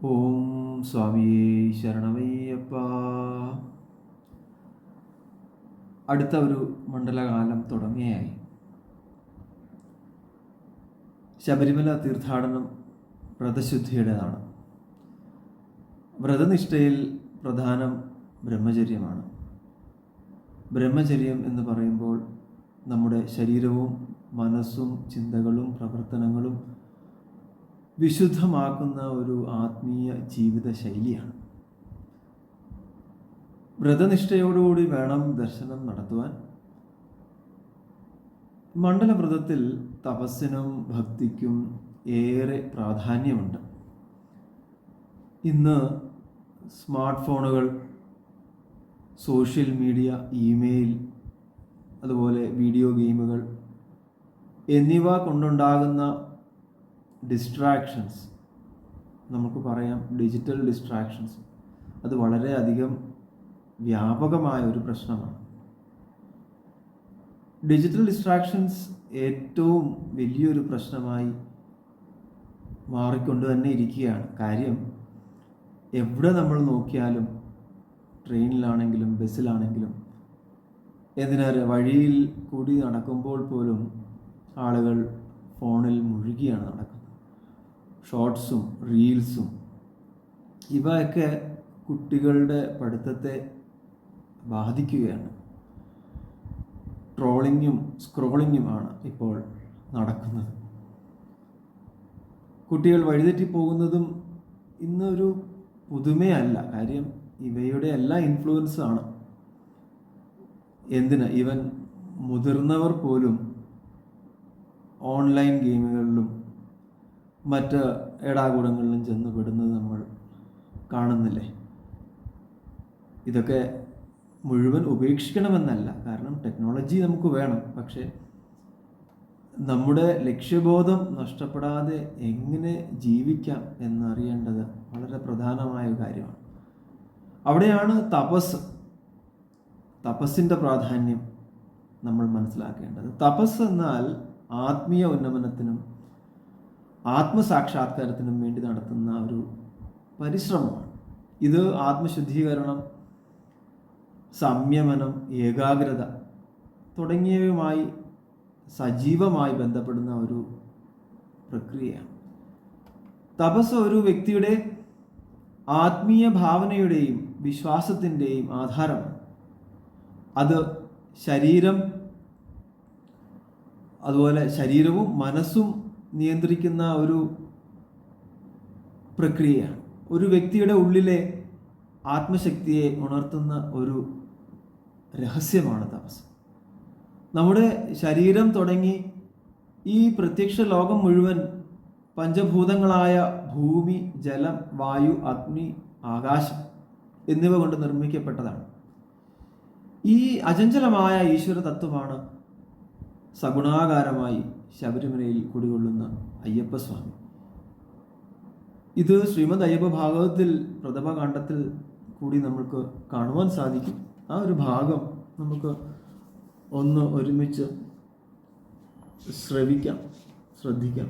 ഓം സ്വാമിയേ ശരണമയ്യപ്പ. അടുത്ത ഒരു മണ്ഡലകാലം തുടങ്ങിയായി. ശബരിമല തീർത്ഥാടനം വ്രതശുദ്ധിയുടേതാണ്. വ്രതനിഷ്ഠയിൽ പ്രധാനം ബ്രഹ്മചര്യമാണ്. ബ്രഹ്മചര്യം എന്ന് പറയുമ്പോൾ നമ്മുടെ ശരീരവും മനസ്സും ചിന്തകളും പ്രവർത്തനങ്ങളും വിശുദ്ധമാക്കുന്ന ഒരു ആത്മീയ ജീവിത ശൈലിയാണ്. വ്രതനിഷ്ഠയോടുകൂടി വേണം ദർശനം നടത്തുവാൻ. മണ്ഡലവ്രതത്തിൽ തപസ്സിനും ഭക്തിക്കും ഏറെ പ്രാധാന്യമുണ്ട്. ഇന്ന് സ്മാർട്ട് ഫോണുകൾ, സോഷ്യൽ മീഡിയ, ഇമെയിൽ, അതുപോലെ വീഡിയോ ഗെയിമുകൾ എന്നിവ കൊണ്ടുണ്ടാകുന്ന ഡിസ്ട്രാക്ഷൻസ്, നമുക്ക് പറയാം ഡിജിറ്റൽ ഡിസ്ട്രാക്ഷൻസ്, അത് വളരെയധികം വ്യാപകമായ ഒരു പ്രശ്നമാണ്. ഡിജിറ്റൽ ഡിസ്ട്രാക്ഷൻസ് ഏറ്റവും വലിയൊരു പ്രശ്നമായി മാറിക്കൊണ്ട് തന്നെ ഇരിക്കുകയാണ്. കാര്യം, എവിടെ നമ്മൾ നോക്കിയാലും, ട്രെയിനിലാണെങ്കിലും ബസ്സിലാണെങ്കിലും, എന്തിനേറെ വഴിയിൽ കൂടി നടക്കുമ്പോൾ പോലും ആളുകൾ ഫോണിൽ മുഴുകിയാണ് നടക്കുന്നത്. ഷോർട്സും റീൽസും ഇവയൊക്കെ കുട്ടികളുടെ പഠിത്തത്തെ ബാധിക്കുകയാണ്. ട്രോളിങ്ങും സ്ക്രോളിങ്ങുമാണ് ഇപ്പോൾ നടക്കുന്നത്. കുട്ടികൾ വഴിതെറ്റിപ്പോകുന്നതും ഇന്നൊരു പുതുമയല്ല. കാര്യം, ഇവയുടെ എല്ലാ ഇൻഫ്ലുവൻസാണ്. ഈവൻ മുതിർന്നവർ പോലും ഓൺലൈൻ ഗെയിമുകളിലും മറ്റ് ഏടാകൂടങ്ങളിലും ചെന്ന് പെടുന്നത് നമ്മൾ കാണുന്നില്ലേ? ഇതൊക്കെ മുഴുവൻ ഉപേക്ഷിക്കണമെന്നല്ല, കാരണം ടെക്നോളജി നമുക്ക് വേണം. പക്ഷേ നമ്മുടെ ലക്ഷ്യബോധം നഷ്ടപ്പെടാതെ എങ്ങനെ ജീവിക്കാം എന്നറിയേണ്ടത് വളരെ പ്രധാനമായ ഒരു കാര്യമാണ്. അവിടെയാണ് തപസ്സിൻ്റെ പ്രാധാന്യം നമ്മൾ മനസ്സിലാക്കേണ്ടത്. തപസ് എന്നാൽ ആത്മീയ ഉന്നമനത്തിനും ആത്മസാക്ഷാത്കാരത്തിനും വേണ്ടി നടത്തുന്ന ഒരു പരിശ്രമമാണ്. ഇത് ആത്മശുദ്ധീകരണം, സംയമനം, ഏകാഗ്രത തുടങ്ങിയവയുമായി സജീവമായി ബന്ധപ്പെടുന്ന ഒരു പ്രക്രിയയാണ്. തപസ് ഒരു വ്യക്തിയുടെ ആത്മീയ ഭാവനയുടെയും വിശ്വാസത്തിൻ്റെയും ആധാരമാണ്. അത് അതുപോലെ ശരീരവും മനസ്സും നിയന്ത്രിക്കുന്ന ഒരു പ്രക്രിയയാണ്. ഒരു വ്യക്തിയുടെ ഉള്ളിലെ ആത്മശക്തിയെ ഉണർത്തുന്ന ഒരു രഹസ്യമാണ് തപസ്. നമ്മുടെ ശരീരം തുടങ്ങി ഈ പ്രത്യക്ഷ ലോകം മുഴുവൻ പഞ്ചഭൂതങ്ങളായ ഭൂമി, ജലം, വായു, അഗ്നി, ആകാശം എന്നിവ കൊണ്ട് നിർമ്മിക്കപ്പെട്ടതാണ്. ഈ അചഞ്ചലമായ ഈശ്വര തത്വമാണ് സഗുണാകാരമായി ശബരിമലയിൽ കുടികൊള്ളുന്ന അയ്യപ്പസ്വാമി. ഇത് ശ്രീമദ് അയ്യപ്പ ഭാഗവതത്തിൽ പ്രഥമകാണ്ഡത്തിൽ കൂടി നമുക്ക് കാണുവാൻ സാധിക്കും. ആ ഒരു ഭാഗം നമുക്ക് ഒന്ന് ഒരുമിച്ച് ശ്രദ്ധിക്കാം.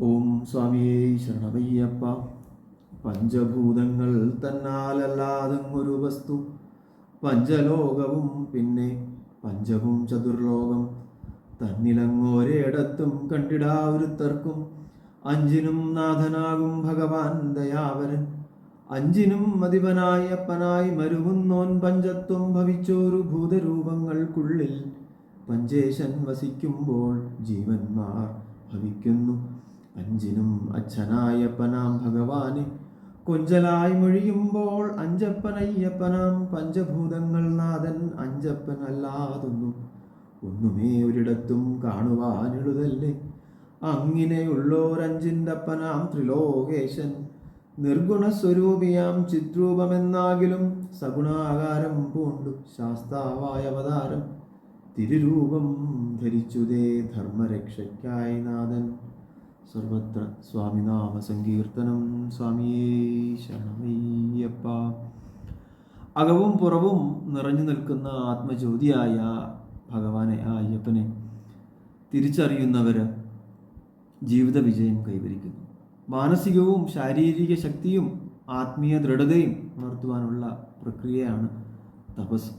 ഓം സ്വാമിയേ ശരണമയ്യപ്പ. പഞ്ചഭൂതങ്ങൾ തന്നാലല്ലാതെങ്ങൊരു വസ്തു, പഞ്ചലോകവും പിന്നെ പഞ്ചവും ചതുർലോകം, തന്നിലങ്ങോരേടത്തും കണ്ടിടാവൊരുത്തർക്കും, അഞ്ചിനും നാഥനാകും ഭഗവാൻ ദയാവരൻ, അഞ്ചിനും അധിപനായപ്പനായി മരുവുന്നോൻ പഞ്ചത്വം ഭവിച്ചോരു ഭൂതരൂപങ്ങൾക്കുള്ളിൽ പഞ്ചേശൻ വസിക്കുമ്പോൾ ജീവന്മാർ ഭവിക്കുന്നു. അഞ്ചിനും അച്ഛനായപ്പനാം ഭഗവാനെ കൊഞ്ചലായി മൊഴിയുമ്പോൾ അഞ്ചപ്പനയ്യപ്പനാം പഞ്ചഭൂതങ്ങൾ നാഥൻ ഒന്നുമേ ഒരിടത്തും കാണുവാനെഴുതല്ലേ. അങ്ങനെയുള്ളോരഞ്ചിൻ്റപ്പനാം ത്രിലോകേശൻ നിർഗുണസ്വരൂപിയാം ചിത്രൂപമെന്നാകിലും സഗുണാകാരം പൂണ്ടു ശാസ്താവായ അവതാരം തിരുരൂപം ധരിച്ചുതേ ധർമ്മരക്ഷയ്ക്കായി നാഥൻ. സർവത്ര സ്വാമിനാമ സങ്കീർത്തനം. സ്വാമിയേ ശരണമയ്യപ്പ. അകവും പുറവും നിറഞ്ഞു നിൽക്കുന്ന ആത്മജ്യോതിയായ ഭഗവാനെ, ആ അയ്യപ്പനെ തിരിച്ചറിയുന്നവർ ജീവിത വിജയം കൈവരിക്കുന്നു. മാനസികവും ശാരീരിക ശക്തിയും ആത്മീയ ദൃഢതയും ഉണർത്തുവാനുള്ള പ്രക്രിയയാണ് തപസ്.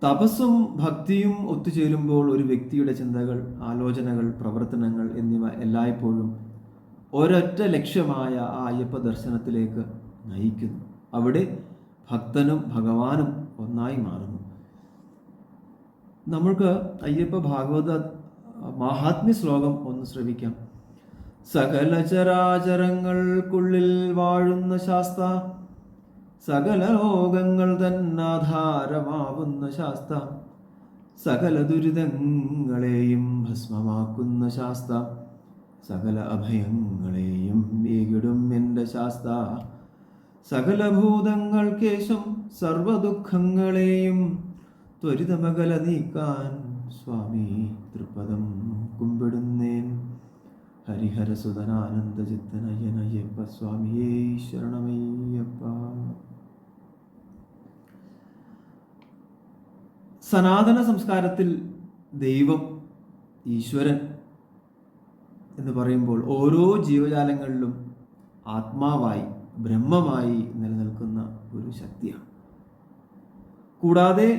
തപസ്സും ഭക്തിയും ഒത്തുചേരുമ്പോൾ ഒരു വ്യക്തിയുടെ ചിന്തകൾ, ആലോചനകൾ, പ്രവർത്തനങ്ങൾ എന്നിവ എല്ലായ്പ്പോഴും ഒരൊറ്റ ലക്ഷ്യമായ ആ അയ്യപ്പ ദർശനത്തിലേക്ക് നയിക്കുന്നു. അവിടെ ഭക്തനും ഭഗവാനും ഒന്നായി മാറുന്നു. നമ്മൾക്ക് അയ്യപ്പ ഭാഗവത മഹാത്മ്യ ശ്ലോകം ഒന്ന് ശ്രവിക്കാം. സകല ചരാചരങ്ങൾക്കുള്ളിൽ വാഴുന്ന ശാസ്ത, സകല ലോകങ്ങൾ തന്നാധാരമാവുന്ന ശാസ്ത, സകല ദുരിതങ്ങളെയും ഭസ്മമാക്കുന്ന ശാസ്ത, സകല അഭയങ്ങളെയും ഏകിടും എൻ്റെ ശാസ്ത, സകല ഭൂതങ്ങൾക്കേശം സർവദുഃഖങ്ങളെയും ത്വരിതമകല നീക്കാൻ സ്വാമി തൃപ്പദം കുമ്പിടുന്നേൻ. ഹരിഹരസുതനാനന്ദചിത്തനയ്യനയ്യപ്പ സ്വാമിയേ ശരണമയ്യപ്പ. സനാതന സംസ്കാരത്തിൽ ദൈവം, ഈശ്വരൻ എന്ന് പറയുമ്പോൾ ഓരോ ജീവജാലങ്ങളിലും ആത്മാവായി, ബ്രഹ്മമായി നിലനിൽക്കുന്ന ഒരു ശക്തിയാണ്. കൂടാതെ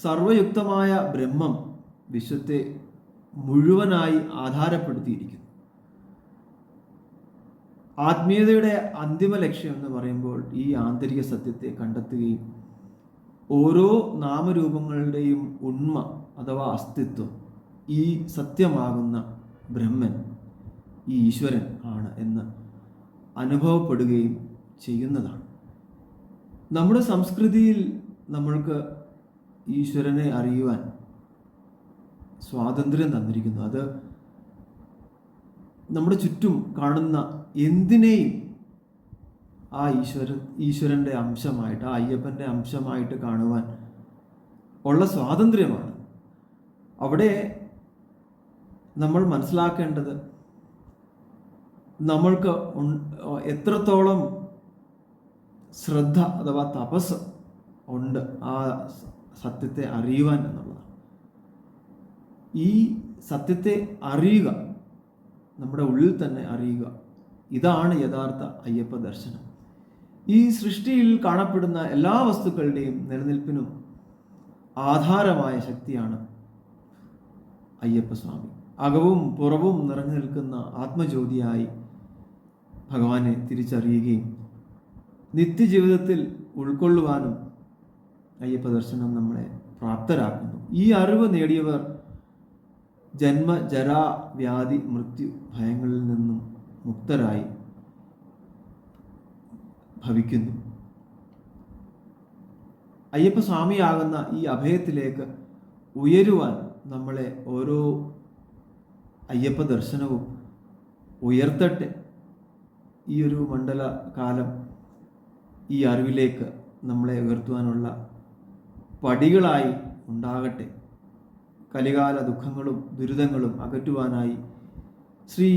സർവയുക്തമായ ബ്രഹ്മം വിശ്വത്തെ മുഴുവനായി ആധാരപ്പെടുത്തിയിരിക്കുന്നു. ആത്മീയതയുടെ അന്തിമ ലക്ഷ്യം എന്ന് പറയുമ്പോൾ ഈ ആന്തരിക സത്യത്തെ കണ്ടെത്തുകയും ഓരോ നാമരൂപങ്ങളുടെയും ഉണ്മ അഥവാ അസ്തിത്വം ഈ സത്യമാകുന്ന ബ്രഹ്മൻ, ഈ ഈശ്വരൻ ആണ് എന്ന് അനുഭവപ്പെടുകയും ചെയ്യുന്നതാണ്. നമ്മുടെ സംസ്കൃതിയിൽ നമ്മൾക്ക് ഈശ്വരനെ അറിയുവാൻ സ്വാതന്ത്ര്യം തന്നിരിക്കുന്നു. അത് നമ്മുടെ ചുറ്റും കാണുന്ന എന്തിനേയും ആ ഈശ്വരൻ്റെ അംശമായിട്ട്, ആ അയ്യപ്പൻ്റെ അംശമായിട്ട് കാണുവാൻ ഉള്ള സ്വാതന്ത്ര്യമാണ്. അവിടെ നമ്മൾ മനസ്സിലാക്കേണ്ടത് നമ്മൾക്ക് എത്രത്തോളം ശ്രദ്ധ അഥവാ തപസ് ഉണ്ട് ആ സത്യത്തെ അറിയുവാൻ എന്നുള്ളതാണ്. ഈ സത്യത്തെ അറിയുക, നമ്മുടെ ഉള്ളിൽ തന്നെ അറിയുക, ഇതാണ് യഥാർത്ഥ അയ്യപ്പ ദർശനം. ഈ സൃഷ്ടിയിൽ കാണപ്പെടുന്ന എല്ലാ വസ്തുക്കളുടെയും നിലനിൽപ്പിനും ആധാരമായ ശക്തിയാണ് അയ്യപ്പസ്വാമി. അകവും പുറവും നിറഞ്ഞു നിൽക്കുന്ന ആത്മജ്യോതിയായി ഭഗവാനെ തിരിച്ചറിയുകയും നിത്യജീവിതത്തിൽ ഉൾക്കൊള്ളുവാനും അയ്യപ്പ ദർശനം നമ്മളെ പ്രാപ്തരാക്കുന്നു. ഈ അറിവ് നേടിയവർ ജന്മ, ജരാ, വ്യാധി, മൃത്യു ഭയങ്ങളിൽ നിന്നും മുക്തരായി ഭവിക്കുന്നു. അയ്യപ്പ സ്വാമിയാകുന്ന ഈ അഭയത്തിലേക്ക് ഉയരുവാൻ നമ്മളെ ഓരോ അയ്യപ്പ ദർശനവും ഉയർത്തട്ടെ. ഈ ഒരു മണ്ഡല കാലം ഈ അറിവിലേക്ക് നമ്മളെ ഉയർത്തുവാനുള്ള പടികളായി ഉണ്ടാകട്ടെ. കലികാല ദുഃഖങ്ങളും ദുരിതങ്ങളും അകറ്റുവാനായി ശ്രീ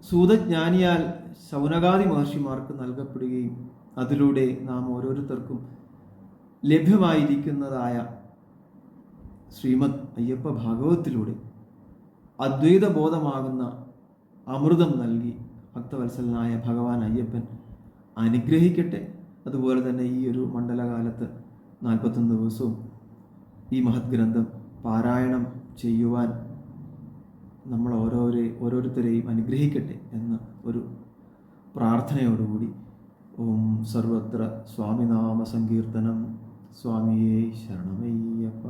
സൂതജ്ഞാനിയാൽ ശൗനകാദി മഹർഷിമാർക്ക് നൽകപ്പെടുകയും അതിലൂടെ നാം ഓരോരുത്തർക്കും ലഭ്യമായിരിക്കുന്നതായ ശ്രീമദ് അയ്യപ്പ ഭാഗവതത്തിലൂടെ അദ്വൈത ബോധമാകുന്ന അമൃതം നൽകി ഭക്തവത്സലനായ ഭഗവാൻ അയ്യപ്പൻ അനുഗ്രഹിക്കട്ടെ. അതുപോലെ തന്നെ ഈ ഒരു മണ്ഡലകാലത്ത് 41 ദിവസവും ഈ മഹത് ഗ്രന്ഥം പാരായണം ചെയ്യുവാൻ നമ്മൾ ഓരോരുത്തരെയും അനുഗ്രഹിക്കട്ടെ എന്ന ഒരു പ്രാർത്ഥനയോടുകൂടി ഓം സർവത്ര സ്വാമിനാമ സങ്കീർത്തനം. സ്വാമിയേ ശരണമയ്യപ്പ.